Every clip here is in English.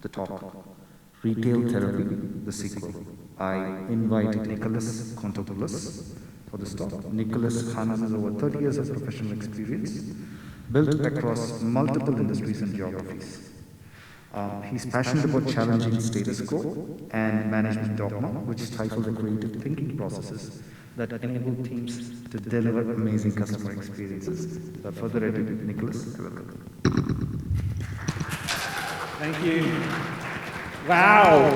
the talk. Retail Therapy, the sequel. I invite Nicholas Kontopoulos for this talk. Nicholas has over 30 years of professional experience, built across multiple industries and geographies. He's passionate about challenging status quo and management dogma, which stifle the creative thinking processes that enable teams to deliver amazing customer experiences. Without further ado, Nicholas, welcome. Thank you. Wow.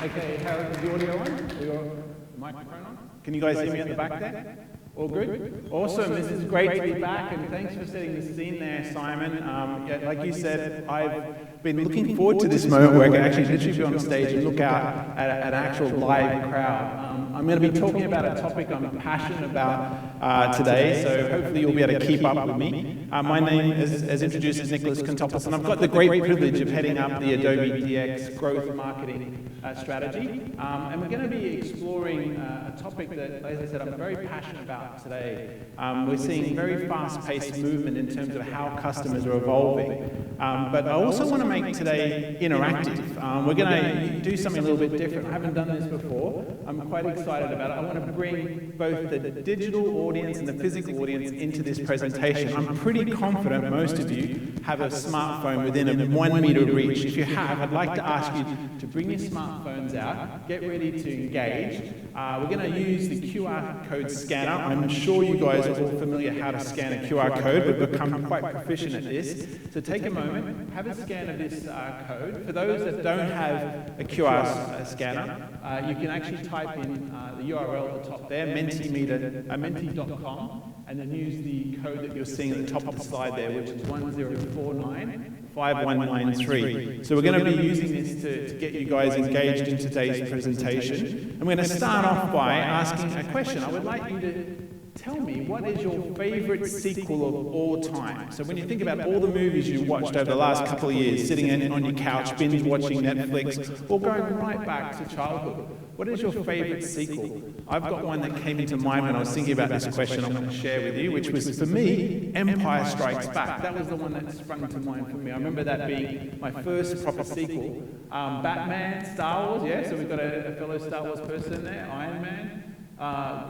Okay, how is the audio on? We got the microphone on? Can you guys hear me at the back there? All good? Awesome. This is great to be back, and thanks for setting the scene there, Simon. Yeah, like you said, I've been looking forward to this moment where I can actually literally be on stage and look out at an actual live crowd. I'm going to be talking about a topic I'm passionate about today, so hopefully you'll be able to keep up with me. My name, as introduced, is Nicholas Kontopoulos, and I've got the great privilege of heading up the Adobe DX Growth marketing strategy. And we're going to be exploring a topic that, as I said, I'm very passionate about today. We're seeing very fast-paced movement in terms of how customers are evolving. But I also want to make today interactive. We're going to do something a little bit different. I haven't done this before. I'm quite excited about it. I want to bring both the digital audience and the physical audience into this presentation. I'm pretty confident most of you have a smartphone within a 1 meter reach. If you have, I'd like to ask you to bring your smartphones out, get ready to engage. We're going to use the QR code scanner. I'm sure you guys are all familiar how to scan a QR code. We've become quite proficient at this. So take a moment, have a scan of this code. For those that don't have a QR scanner, you can actually type in the URL at the top there, menti.com, and then use the code that you're seeing at the top of the slide there, which is 10495193. So we're going to be using this to get you guys engaged in today's presentation. I'm going to start off by asking a question. I would like you to tell me, what is your favorite sequel of all time? So when you think about all the movies you watched over the last couple of years, sitting on your couch, binge watching Netflix, or going right back to childhood, what is your favorite sequel? I've got one that came into mind when I was thinking about this question I'm going to share with you, which was, for me, Empire Strikes Back. That was the one that sprung to mind for me. I remember that being my first proper sequel. Batman, Star Wars, yeah, so we've got a fellow Star Wars person there, Iron Man.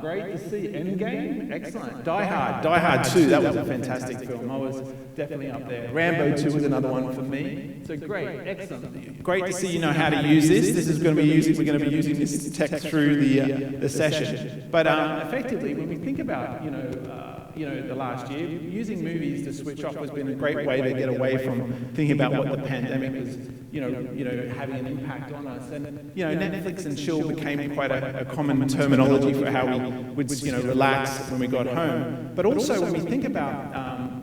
Great to see. Endgame, excellent. Die Hard 2, that was a fantastic film. I was definitely up there. Rambo 2 was another one for me. So great, excellent. Great to see you know how to use this. This is going to be we're going to be using this tech through the session. But effectively, when we think about the last year, using movies to switch off has been a great way to get away from thinking about what the pandemic was, having an impact on us. And Netflix and chill became quite a common terminology for how we would relax when we got home. But also when we think about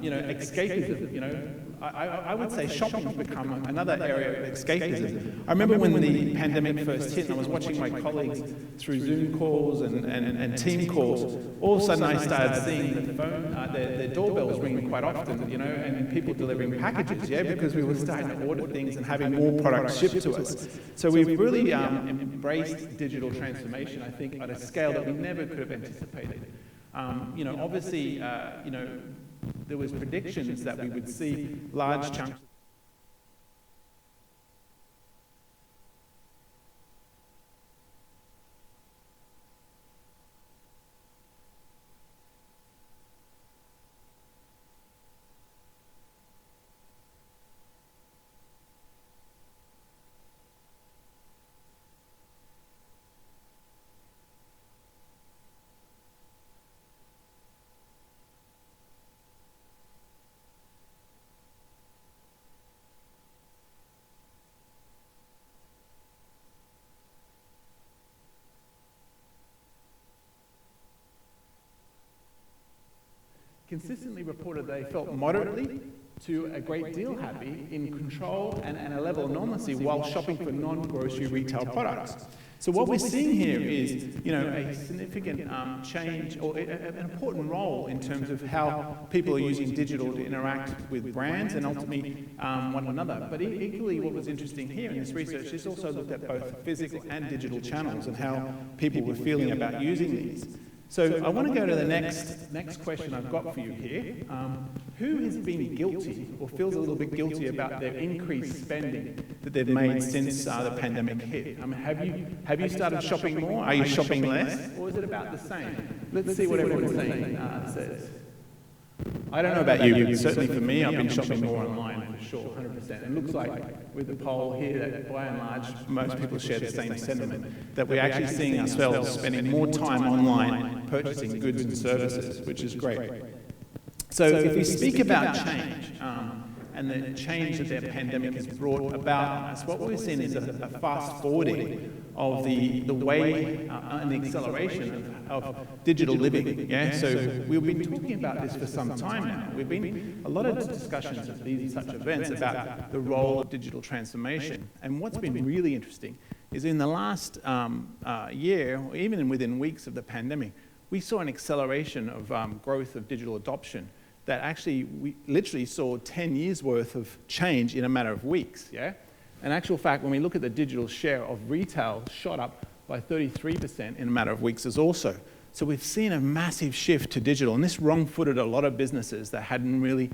escapism, I would say shopping has become another area of escapism. I remember when the pandemic first hit and I was watching my colleagues through Zoom calls and team calls, all of a sudden I started seeing the phone, their doorbells ringing quite often, and people delivering packages, because we were starting to order things and having more products shipped to us. So we've really embraced digital transformation, I think, at a scale that we never could have anticipated. Obviously, there was predictions that we would see large chunks. Consistently reported they felt moderately to a great deal happy, in control and a level of normalcy while shopping for non-grocery retail products. So what we're seeing here is, a significant change, or an important role in terms of how people are using digital to interact with brands and ultimately one another. But equally, what was interesting here in this research is also looked at both physical and digital channels and how people were feeling about using these. So I want to go to the next question I've got for you here. Who has been guilty or feels a little bit guilty about their increased spending that they've made since the pandemic hit? I mean, have you started shopping more? Are you shopping less? Or is it about the same? Let's see what everyone's saying says. I don't know about you, but certainly for me, I've been shopping more online for sure, 100%. And it looks like with the poll here that by and large, most people share the same sentiment, that we're actually seeing ourselves spending more time online purchasing goods and services, which is great. So if we speak about change, and the change that the pandemic has brought about on us, what we're seeing is a fast forwarding of the way and the acceleration of digital living. Yeah, so we've been talking about this for some time now. We've been a lot of discussions at these such events about the role of digital transformation. And what's been really interesting is in the last year, or even within weeks of the pandemic, we saw an acceleration of growth of digital adoption that actually we literally saw 10 years worth of change in a matter of weeks, yeah? In actual fact, when we look at the digital share of retail shot up by 33% in a matter of weeks as also. So we've seen a massive shift to digital, and this wrong-footed a lot of businesses that hadn't really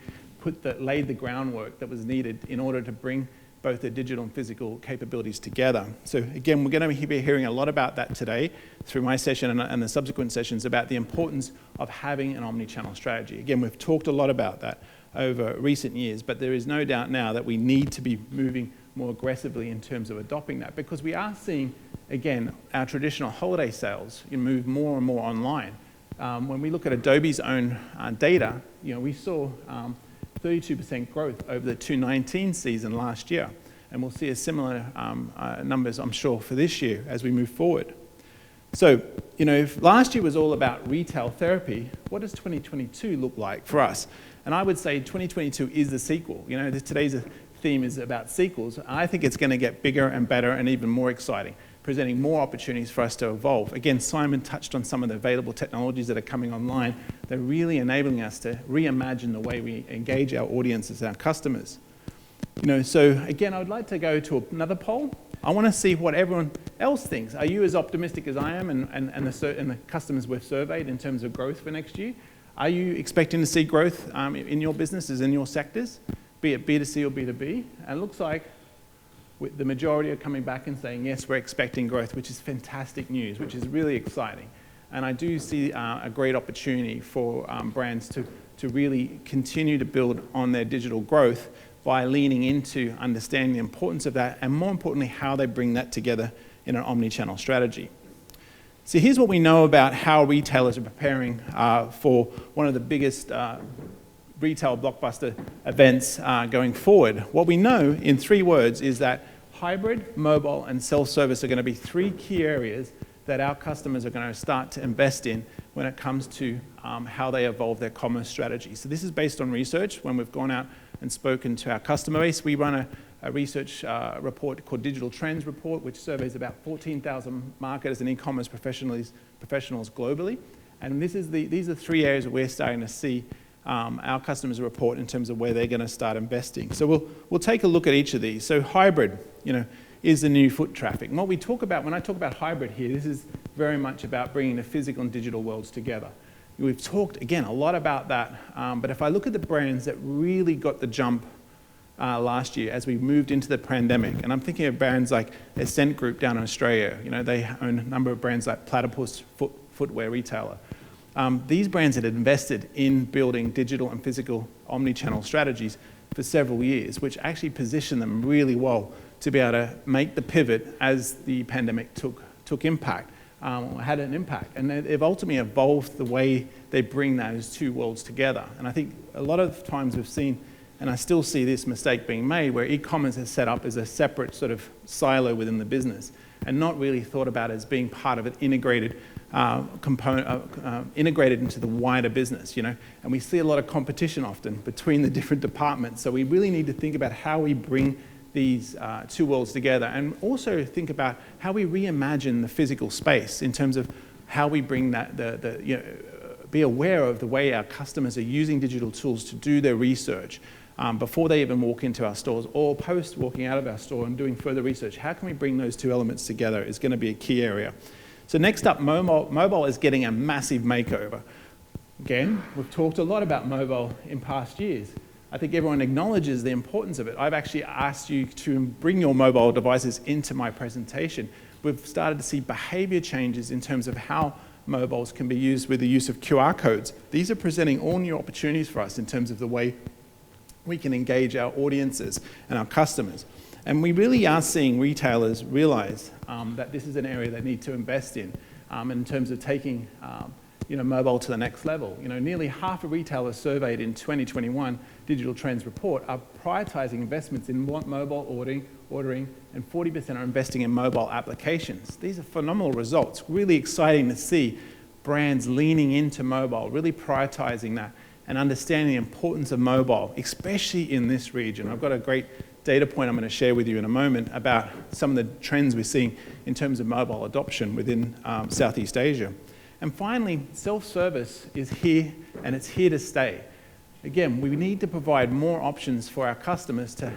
laid the groundwork that was needed in order to bring both the digital and physical capabilities together. So again, we're going to be hearing a lot about that today through my session and the subsequent sessions about the importance of having an omnichannel strategy. Again, we've talked a lot about that over recent years, but there is no doubt now that we need to be moving more aggressively in terms of adopting that, because we are seeing, again, our traditional holiday sales move more and more online. When we look at Adobe's own data, we saw 32% growth over the 2019 season last year. And we'll see a similar numbers, I'm sure, for this year as we move forward. So, if last year was all about retail therapy, what does 2022 look like for us? And I would say 2022 is the sequel. Today's theme is about sequels. I think it's going to get bigger and better and even more exciting, presenting more opportunities for us to evolve. Again, Simon touched on some of the available technologies that are coming online. They're really enabling us to reimagine the way we engage our audiences, our customers. So again, I would like to go to another poll. I want to see what everyone else thinks. Are you as optimistic as I am and the customers we've surveyed in terms of growth for next year? Are you expecting to see growth in your businesses, in your sectors, be it B2C or B2B? And it looks like the majority are coming back and saying, yes, we're expecting growth, which is fantastic news, which is really exciting. And I do see a great opportunity for brands to really continue to build on their digital growth by leaning into understanding the importance of that, and more importantly, how they bring that together in an omnichannel strategy. So here's what we know about how retailers are preparing for one of the biggest retail blockbuster events going forward. What we know in 3 words is that hybrid, mobile, and self-service are going to be 3 key areas that our customers are going to start to invest in when it comes to how they evolve their commerce strategy. So this is based on research. When we've gone out and spoken to our customer base, we run a research report called Digital Trends Report, which surveys about 14,000 marketers and e-commerce professionals globally. And these are 3 areas that we're starting to see our customers report in terms of where they're going to start investing. So we'll take a look at each of these. So hybrid, is the new foot traffic. And what we talk about, when I talk about hybrid here, this is very much about bringing the physical and digital worlds together. We've talked, again, a lot about that, but if I look at the brands that really got the jump last year as we moved into the pandemic, and I'm thinking of brands like Ascent Group down in Australia, they own a number of brands like Platypus footwear retailer. These brands had invested in building digital and physical omni-channel strategies for several years, which actually positioned them really well to be able to make the pivot as the pandemic took impact, had an impact. And they've ultimately evolved the way they bring those 2 worlds together. And I think a lot of times we've seen, and I still see this mistake being made, where e-commerce is set up as a separate sort of silo within the business and not really thought about as being part of an integrated component, integrated into the wider business, And we see a lot of competition often between the different departments. So we really need to think about how we bring these 2 worlds together, and also think about how we reimagine the physical space in terms of how we bring that, be aware of the way our customers are using digital tools to do their research before they even walk into our stores, or post walking out of our store and doing further research. How can we bring those 2 elements together is going to be a key area. So next up, mobile is getting a massive makeover. Again, we've talked a lot about mobile in past years. I think everyone acknowledges the importance of it. I've actually asked you to bring your mobile devices into my presentation. We've started to see behavior changes in terms of how mobiles can be used with the use of QR codes. These are presenting all new opportunities for us in terms of the way we can engage our audiences and our customers. And we really are seeing retailers realize that this is an area they need to invest in terms of taking mobile to the next level. Nearly half of retailers surveyed in 2021 Digital Trends report are prioritizing investments in mobile ordering, and 40% are investing in mobile applications. These are phenomenal results. Really exciting to see brands leaning into mobile, really prioritizing that and understanding the importance of mobile, especially in this region. I've got a great data point I'm going to share with you in a moment about some of the trends we're seeing in terms of mobile adoption within Southeast Asia. And finally, self-service is here, and it's here to stay. Again, we need to provide more options for our customers to,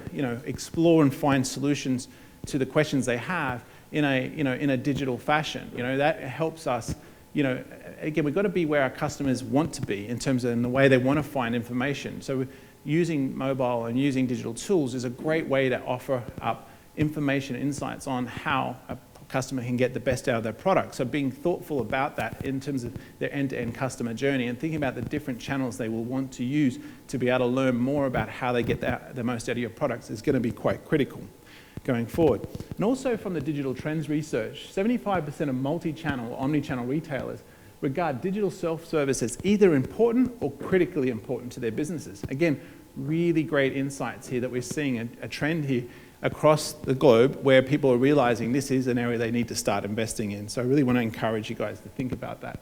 explore and find solutions to the questions they have in a digital fashion. That helps us. Again, we've got to be where our customers want to be in terms of in the way they want to find information. So using mobile and using digital tools is a great way to offer up information, insights on how a customer can get the best out of their product. So being thoughtful about that in terms of their end-to-end customer journey and thinking about the different channels they will want to use to be able to learn more about how they get the most out of your products is going to be quite critical going forward. And also from the Digital Trends research, 75% of multi-channel or omnichannel retailers regard digital self-service as either important or critically important to their businesses. Again, really great insights here that we're seeing a trend here across the globe where people are realizing this is an area they need to start investing in. So I really want to encourage you guys to think about that.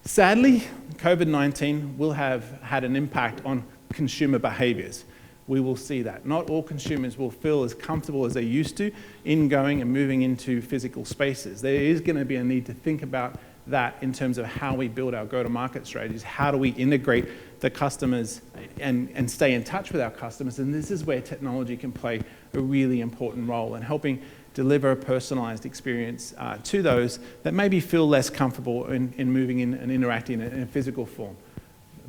Sadly, COVID-19 will have had an impact on consumer behaviors. We will see that. Not all consumers will feel as comfortable as they used to in going and moving into physical spaces. There is going to be a need to think about that in terms of how we build our go-to-market strategies. How do we integrate the customers and stay in touch with our customers? And this is where technology can play a really important role in helping deliver a personalized experience to those that maybe feel less comfortable in moving in and interacting in a physical form.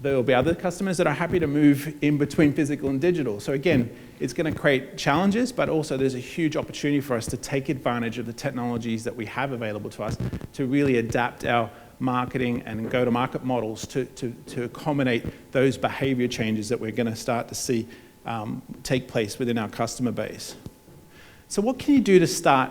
There will be other customers that are happy to move in between physical and digital. So again, it's going to create challenges, but also there's a huge opportunity for us to take advantage of the technologies that we have available to us to really adapt our marketing and go-to-market models to accommodate those behavior changes that we're going to start to see take place within our customer base. So what can you do to start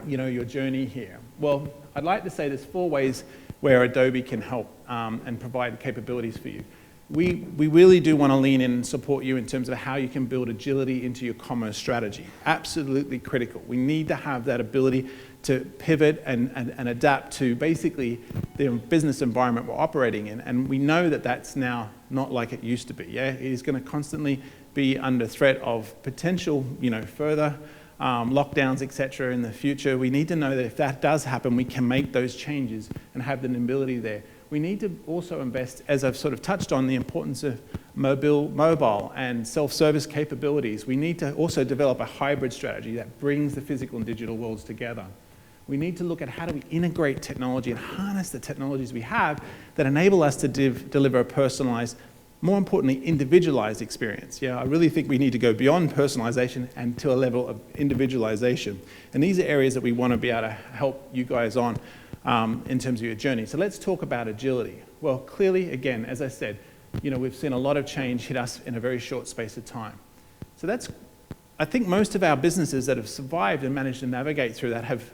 your journey here? Well, I'd like to say there's 4 ways where Adobe can help and provide capabilities for you. We really do want to lean in and support you in terms of how you can build agility into your commerce strategy. Absolutely critical. We need to have that ability to pivot and adapt to basically the business environment we're operating in. And we know that that's now not like it used to be. Yeah? It is going to constantly be under threat of potential, further lockdowns, etc. in the future. We need to know that if that does happen, we can make those changes and have the ability there. We need to also invest, as I've sort of touched on, the importance of mobile and self-service capabilities. We need to also develop a hybrid strategy that brings the physical and digital worlds together. We need to look at how do we integrate technology and harness the technologies we have that enable us to deliver a personalized, more importantly, individualized experience. Yeah, I really think we need to go beyond personalization and to a level of individualization. And these are areas that we want to be able to help you guys on in terms of your journey. So let's talk about agility. Well, clearly, again, as I said, we've seen a lot of change hit us in a very short space of time. So I think most of our businesses that have survived and managed to navigate through that have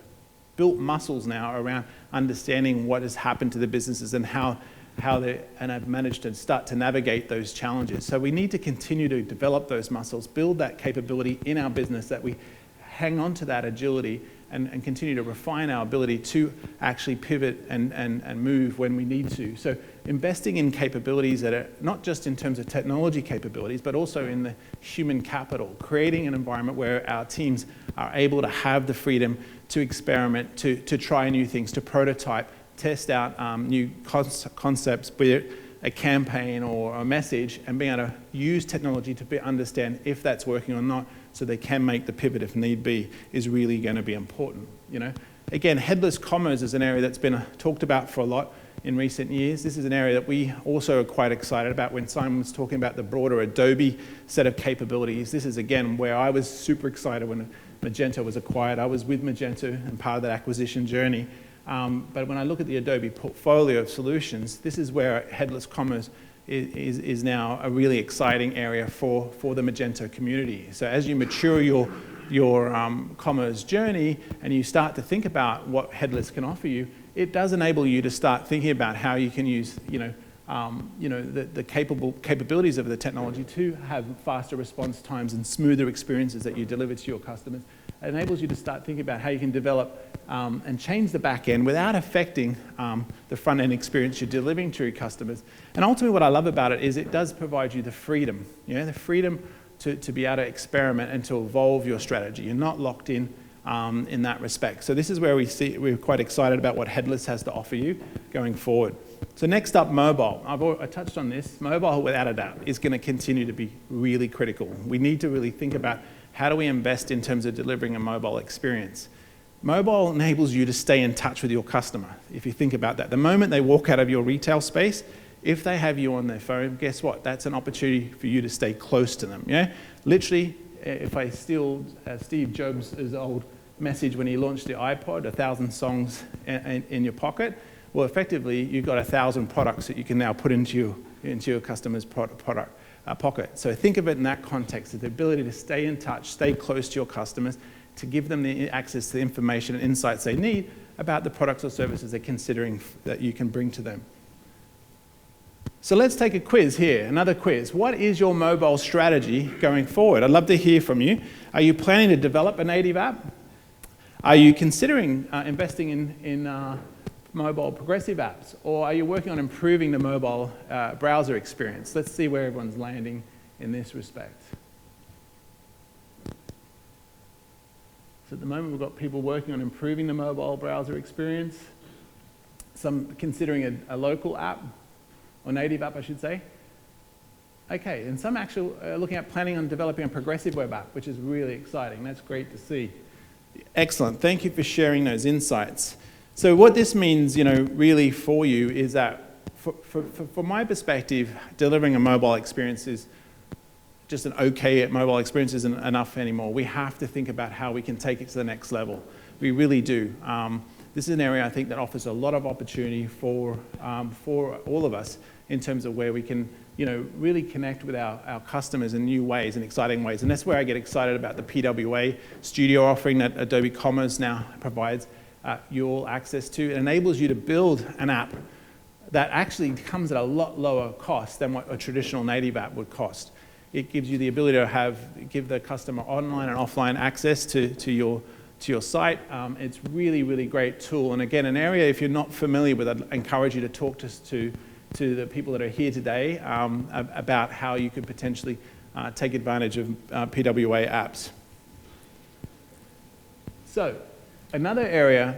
built muscles now around understanding what has happened to the businesses and how have managed to start to navigate those challenges. So we need to continue to develop those muscles, build that capability in our business, that we hang on to that agility and continue to refine our ability to actually pivot and move when we need to. So investing in capabilities that are not just in terms of technology capabilities, but also in the human capital, creating an environment where our teams are able to have the freedom to experiment, to try new things, to prototype, test out new concepts, be it a campaign or a message, and being able to use technology to understand if that's working or not, so they can make the pivot if need be, is really going to be important. again, headless commerce is an area that's been talked about for a lot in recent years. This is an area that we also are quite excited about. When Simon was talking about the broader Adobe set of capabilities, this is again where I was super excited when Magento was acquired. I was with Magento and part of that acquisition journey. But when I look at the Adobe portfolio of solutions, this is where headless commerce is now a really exciting area for the Magento community. So as you mature your commerce journey and you start to think about what headless can offer you, it does enable you to start thinking about how you can use the capabilities of the technology to have faster response times and smoother experiences that you deliver to your customers. It enables you to start thinking about how you can develop and change the back end without affecting the front end experience you're delivering to your customers. And ultimately what I love about it is it does provide you the freedom, the freedom to be able to experiment and to evolve your strategy. You're not locked in that respect. So this is where we're quite excited about what headless has to offer you going forward. So next up, mobile. I touched on this. Mobile, without a doubt, is going to continue to be really critical. We need to really think about how do we invest in terms of delivering a mobile experience. Mobile enables you to stay in touch with your customer, if you think about that. The moment they walk out of your retail space, if they have you on their phone, guess what? That's an opportunity for you to stay close to them. Literally, if I steal Steve Jobs' old message when he launched the iPod, 1,000 songs in your pocket, well, effectively, you've got 1,000 products that you can now put into your customer's pocket. So think of it in that context, the ability to stay in touch, stay close to your customers, to give them the access to the information and insights they need about the products or services they're considering that you can bring to them. So let's take a quiz here, another quiz. What is your mobile strategy going forward? I'd love to hear from you. Are you planning to develop a native app? Are you considering investing in mobile progressive apps? Or are you working on improving the mobile browser experience? Let's see where everyone's landing in this respect. So at the moment, we've got people working on improving the mobile browser experience, some considering a local app, or native app, I should say. Okay, and some actually looking at planning on developing a progressive web app, which is really exciting. That's great to see. Excellent, thank you for sharing those insights. So what this means, really for you is that, from my perspective, delivering a mobile experience is just an okay mobile experience isn't enough anymore. We have to think about how we can take it to the next level. We really do. This is an area I think that offers a lot of opportunity for all of us in terms of where we can, really connect with our customers in new ways and exciting ways. And that's where I get excited about the PWA Studio offering that Adobe Commerce now provides you all access to. It enables you to build an app that actually comes at a lot lower cost than what a traditional native app would cost. It gives you the ability to give the customer online and offline access to your site. It's really, really great tool. And again, an area, if you're not familiar with it, I'd encourage you to talk to the people that are here today about how you could potentially take advantage of PWA apps. So, another area,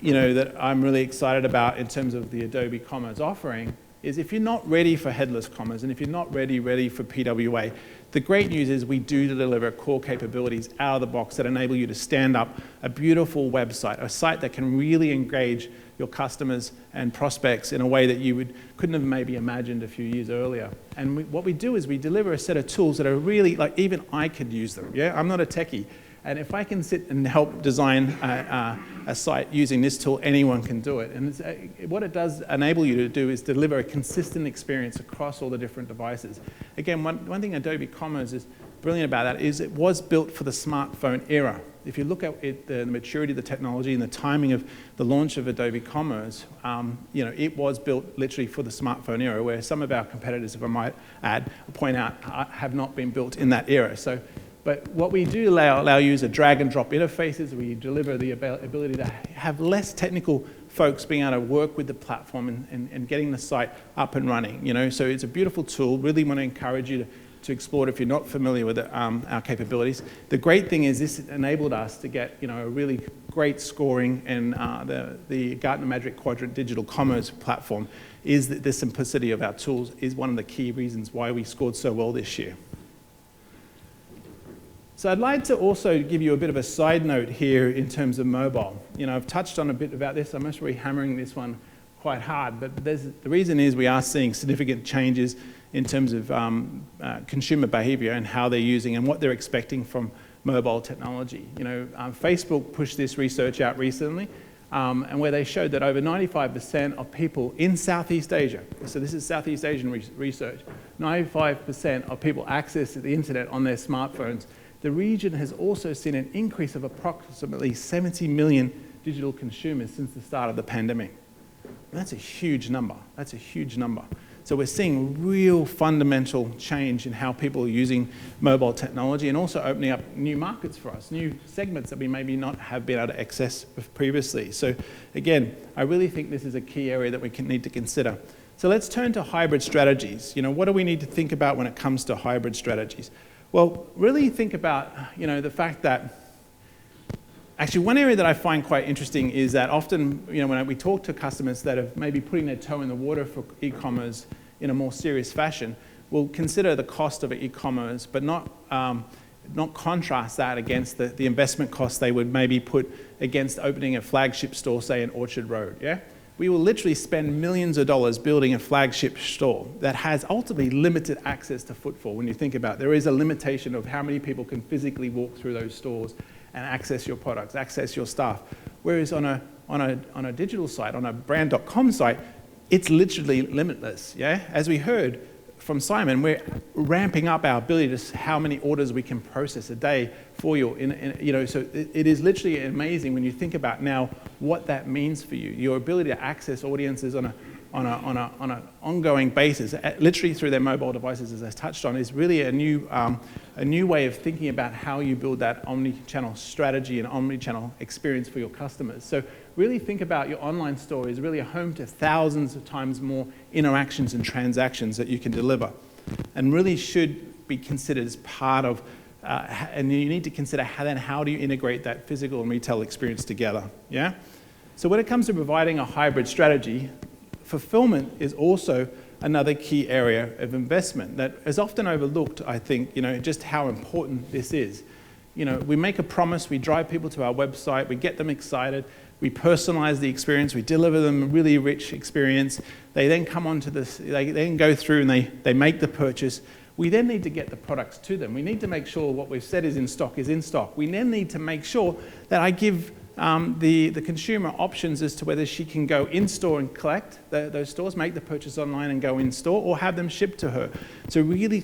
that I'm really excited about in terms of the Adobe Commerce offering is if you're not ready for headless commerce and if you're not ready for PWA, the great news is we do deliver core capabilities out of the box that enable you to stand up a beautiful website, a site that can really engage your customers and prospects in a way that you couldn't have maybe imagined a few years earlier. And what we do is we deliver a set of tools that are really, like, even I could use them. I'm not a techie. And if I can sit and help design a site using this tool, anyone can do it. And what it does enable you to do is deliver a consistent experience across all the different devices. Again, one thing Adobe Commerce is brilliant about that is it was built for the smartphone era. If you look at the maturity of the technology and the timing of the launch of Adobe Commerce, it was built literally for the smartphone era, where some of our competitors, if I might point out, have not been built in that era. But what we do allow you is a drag and drop interfaces. We deliver the ability to have less technical folks being able to work with the platform and getting the site up and running. So it's a beautiful tool. Really want to encourage you to explore it if you're not familiar with our capabilities. The great thing is this enabled us to get a really great scoring in the Gartner Magic Quadrant Digital Commerce platform. Is that the simplicity of our tools is one of the key reasons why we scored so well this year. So I'd like to also give you a bit of a side note here in terms of mobile. I've touched on a bit about this. I'm not really hammering this one quite hard, but the reason is we are seeing significant changes in terms of consumer behavior and how they're using and what they're expecting from mobile technology. Facebook pushed this research out recently, and where they showed that over 95% of people in Southeast Asia, so this is Southeast Asian research, 95% of people access the internet on their smartphones. The region has also seen an increase of approximately 70 million digital consumers since the start of the pandemic. That's a huge number. That's a huge number. So we're seeing real fundamental change in how people are using mobile technology and also opening up new markets for us, new segments that we maybe not have been able to access previously. So again, I really think this is a key area that we need to consider. So let's turn to hybrid strategies. What do we need to think about when it comes to hybrid strategies? Well, really think about, the fact that actually one area that I find quite interesting is that often, when we talk to customers that are maybe putting their toe in the water for e-commerce in a more serious fashion, we'll consider the cost of e-commerce, but not contrast that against the investment costs they would maybe put against opening a flagship store, say in Orchard Road, yeah? We will literally spend millions of dollars building a flagship store that has ultimately limited access to footfall. When you think about it, there is a limitation of how many people can physically walk through those stores and access your products, access your stuff. Whereas on a digital site, on a brand.com site, it's literally limitless. Yeah, as we heard from Simon, we're ramping up our ability to how many orders we can process a day for you. So it is literally amazing when you think about now what that means for you. Your ability to access audiences on an ongoing basis, literally through their mobile devices, as I touched on, is really a new way of thinking about how you build that omnichannel strategy and omnichannel experience for your customers. So really think about your online store as really a home to thousands of times more interactions and transactions that you can deliver, and really should be considered as part of, and you need to consider how do you integrate that physical and retail experience together, yeah? So when it comes to providing a hybrid strategy, fulfillment is also another key area of investment that is often overlooked, I think, just how important this is. We make a promise, we drive people to our website, we get them excited, we personalize the experience, we deliver them a really rich experience. They then come onto this, they then go through and they make the purchase. We then need to get the products to them. We need to make sure what we've said is in stock is in stock. We then need to make sure that I give the consumer options as to whether she can go in-store and collect those stores, make the purchase online and go in-store, or have them shipped to her. So really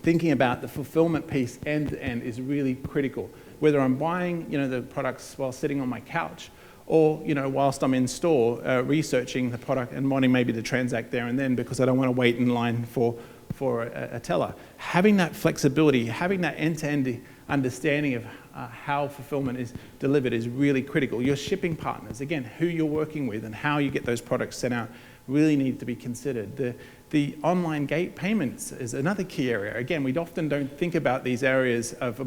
thinking about the fulfillment piece end-to-end is really critical. Whether I'm buying the products while sitting on my couch, or whilst I'm in store researching the product and wanting maybe to transact there and then because I don't want to wait in line for a teller. Having that flexibility, having that end-to-end understanding of how fulfillment is delivered is really critical. Your shipping partners, again, who you're working with and how you get those products sent out really need to be considered. The online gate payments is another key area. Again, we often don't think about these areas of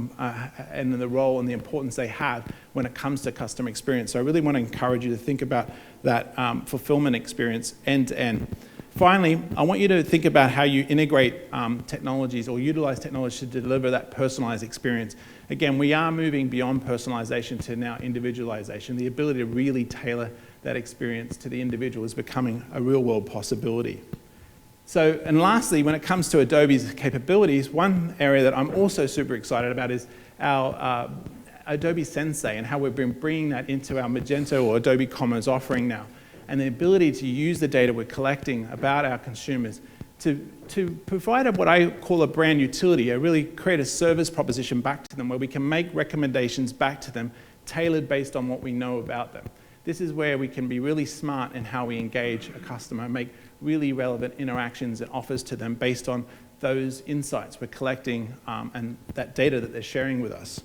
and the role and the importance they have when it comes to customer experience. So I really want to encourage you to think about that fulfillment experience end to end. Finally, I want you to think about how you integrate technologies or utilize technology to deliver that personalized experience. Again, we are moving beyond personalization to now individualization. The ability to really tailor that experience to the individual is becoming a real-world possibility. So, and lastly, when it comes to Adobe's capabilities, one area that I'm also super excited about is our Adobe Sensei and how we've been bringing that into our Magento or Adobe Commerce offering now, and the ability to use the data we're collecting about our consumers to provide what I call a brand utility, really create a service proposition back to them where we can make recommendations back to them tailored based on what we know about them. This is where we can be really smart in how we engage a customer, make really relevant interactions and offers to them based on those insights we're collecting and that data that they're sharing with us.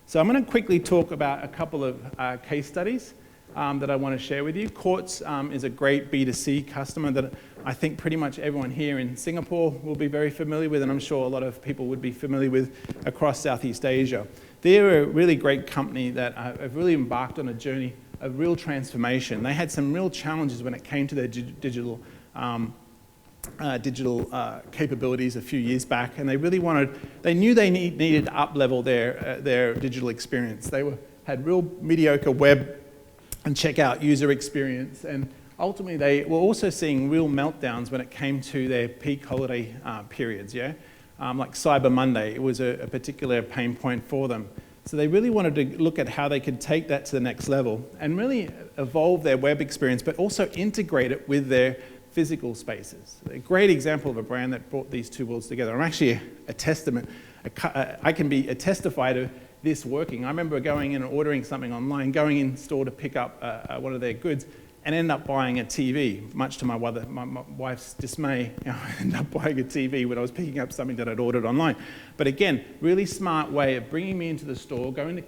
So I'm going to quickly talk about a couple of case studies that I want to share with you. Quartz is a great B2C customer that I think pretty much everyone here in Singapore will be very familiar with, and I'm sure a lot of people would be familiar with across Southeast Asia. They're a really great company that have really embarked on a journey of real transformation. They had some real challenges when it came to their digital digital capabilities a few years back, and they really knew they needed to up-level their digital experience. They had real mediocre web and checkout user experience, and ultimately they were also seeing real meltdowns when it came to their peak holiday periods, like Cyber Monday. It was a particular pain point for them. So they really wanted to look at how they could take that to the next level and really evolve their web experience, but also integrate it with their physical spaces. A great example of a brand that brought these two worlds together. I'm actually a testament. I can be a testify to this working. I remember going in and ordering something online, going in store to pick up one of their goods, and end up buying a TV, much to my wife's dismay. I ended up buying a TV when I was picking up something that I'd ordered online. But again, really smart way of bringing me into the store, going to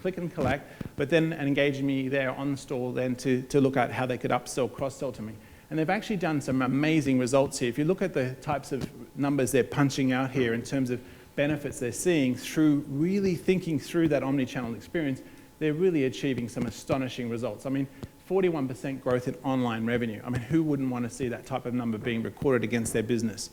click and collect, but then engaging me there on the store then to look at how they could upsell, cross-sell to me. And they've actually done some amazing results here. If you look at the types of numbers they're punching out here in terms of benefits they're seeing through really thinking through that omnichannel experience, they're really achieving some astonishing results. I mean, 41% growth in online revenue. I mean, who wouldn't want to see that type of number being recorded against their business?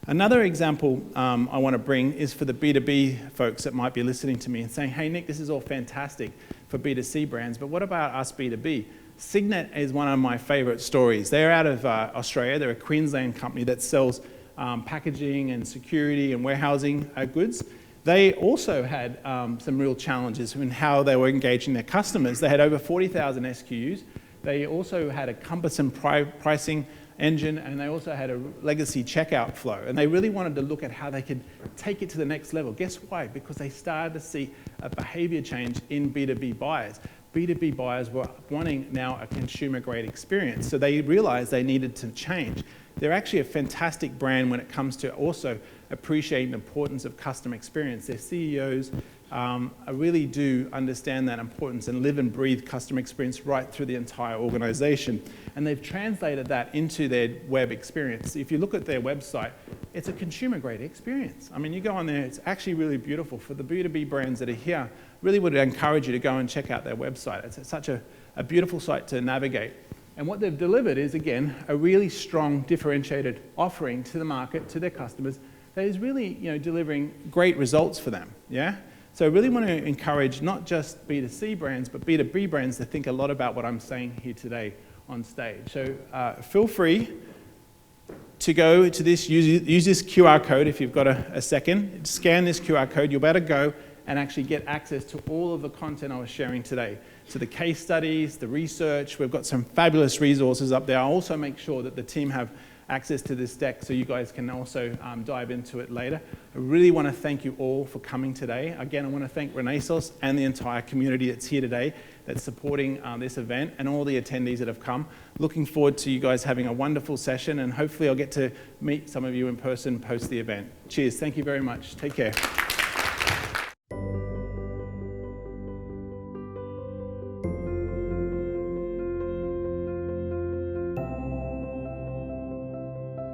Another example I want to bring is for the B2B folks that might be listening to me and saying, hey, Nick, this is all fantastic for B2C brands, but what about us B2B? Signet is one of my favorite stories. They're out of Australia. They're a Queensland company that sells packaging and security and warehousing goods. They also had some real challenges in how they were engaging their customers. They had over 40,000 SKUs. They also had a cumbersome pricing engine, and they also had a legacy checkout flow. And they really wanted to look at how they could take it to the next level. Guess why? Because they started to see a behavior change in B2B buyers. B2B buyers were wanting now a consumer-grade experience, so they realized they needed to change. They're actually a fantastic brand when it comes to also appreciating the importance of customer experience. Their CEOs really do understand that importance and live and breathe customer experience right through the entire organization. And they've translated that into their web experience. If you look at their website, it's a consumer-grade experience. I mean, you go on there, it's actually really beautiful. For the B2B brands that are here, really would encourage you to go and check out their website. It's such a beautiful site to navigate. And what they've delivered is, again, a really strong, differentiated offering to the market, to their customers, that is really, delivering great results for them, So I really want to encourage not just B2C brands, but B2B brands to think a lot about what I'm saying here today on stage. So feel free to go to this, use this QR code if you've got a second. Scan this QR code, you'll be able to go and actually get access to all of the content I was sharing today. So the case studies, the research, we've got some fabulous resources up there. I'll also make sure that the team have access to this deck so you guys can also dive into it later. I really want to thank you all for coming today. Again, I want to thank Renaissance and the entire community that's here today that's supporting this event and all the attendees that have come. Looking forward to you guys having a wonderful session, and hopefully I'll get to meet some of you in person post the event. Cheers. Thank you very much. Take care.